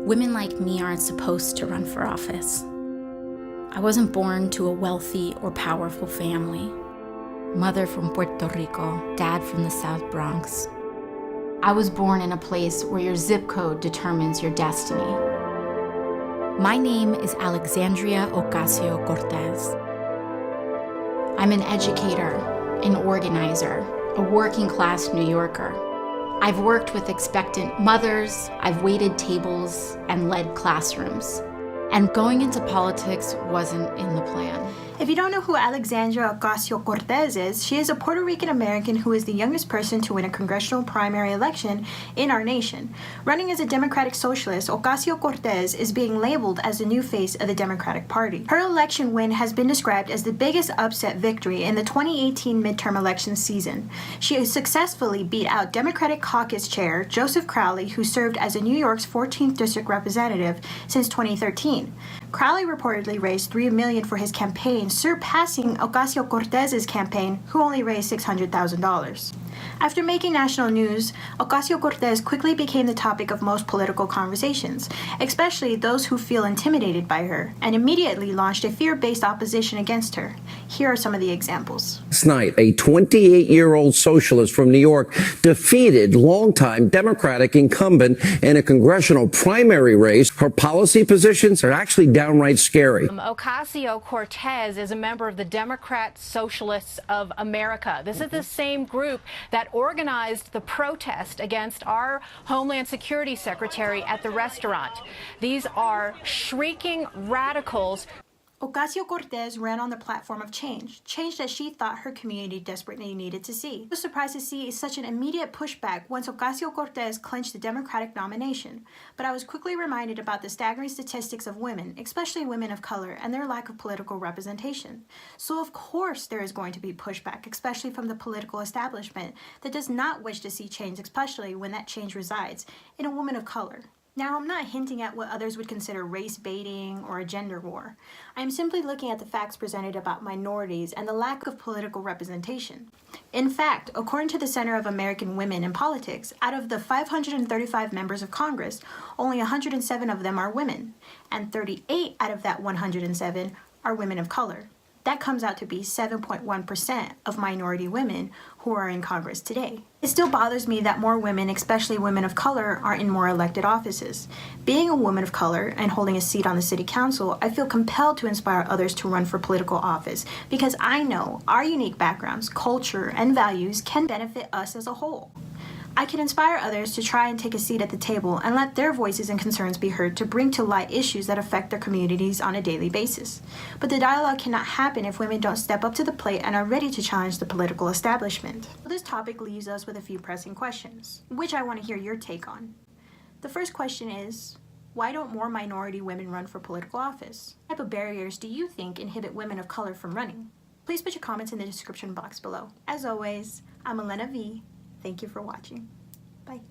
Women like me aren't supposed to run for office. I wasn't born to a wealthy or powerful family. Mother from Puerto Rico, dad from the South Bronx. I was born in a place where your zip code determines your destiny. My name is Alexandria Ocasio-Cortez. I'm an educator, an organizer, a working-class New Yorker. I've worked with expectant mothers, I've waited tables and led classrooms. And going into politics wasn't in the plan. If you don't know who Alexandria Ocasio-Cortez is, she is a Puerto Rican American who is the youngest person to win a congressional primary election in our nation. Running as a Democratic Socialist, Ocasio-Cortez is being labeled as the new face of the Democratic Party. Her election win has been described as the biggest upset victory in the 2018 midterm election season. She successfully beat out Democratic Caucus Chair Joseph Crowley, who served as a New York's 14th District Representative since 2013. Crowley reportedly raised $3 million for his campaign, surpassing Ocasio-Cortez's campaign, who only raised $600,000. After making national news, Ocasio-Cortez quickly became the topic of most political conversations, especially those who feel intimidated by her, and immediately launched a fear-based opposition against her. Here are some of the examples. Last night, a 28-year-old socialist from New York defeated longtime Democratic incumbent in a congressional primary race. Her policy positions are actually downright scary. Ocasio-Cortez is a member of the Democrat Socialists of America. This is the same group that organized the protest against our Homeland Security Secretary at the restaurant. These are shrieking radicals. Ocasio-Cortez ran on the platform of change that she thought her community desperately needed to see. I was surprised to see such an immediate pushback once Ocasio-Cortez clinched the Democratic nomination, but I was quickly reminded about the staggering statistics of women, especially women of color, and their lack of political representation. So of course there is going to be pushback, especially from the political establishment that does not wish to see change, especially when that change resides in a woman of color. Now, I'm not hinting at what others would consider race baiting or a gender war. I am simply looking at the facts presented about minorities and the lack of political representation. In fact, according to the Center of American Women in Politics, out of the 535 members of Congress, only 107 of them are women, and 38 out of that 107 are women of color. That comes out to be 7.1% of minority women who are in Congress today. It still bothers me that more women, especially women of color, are in more elected offices. Being a woman of color and holding a seat on the city council, I feel compelled to inspire others to run for political office because I know our unique backgrounds, culture, and values can benefit us as a whole. I can inspire others to try and take a seat at the table and let their voices and concerns be heard to bring to light issues that affect their communities on a daily basis. But the dialogue cannot happen if women don't step up to the plate and are ready to challenge the political establishment. This topic leaves us with a few pressing questions, which I want to hear your take on. The first question is, why don't more minority women run for political office? What type of barriers do you think inhibit women of color from running? Please put your comments in the description box below. As always, I'm ElenaVe. Thank you for watching. Bye.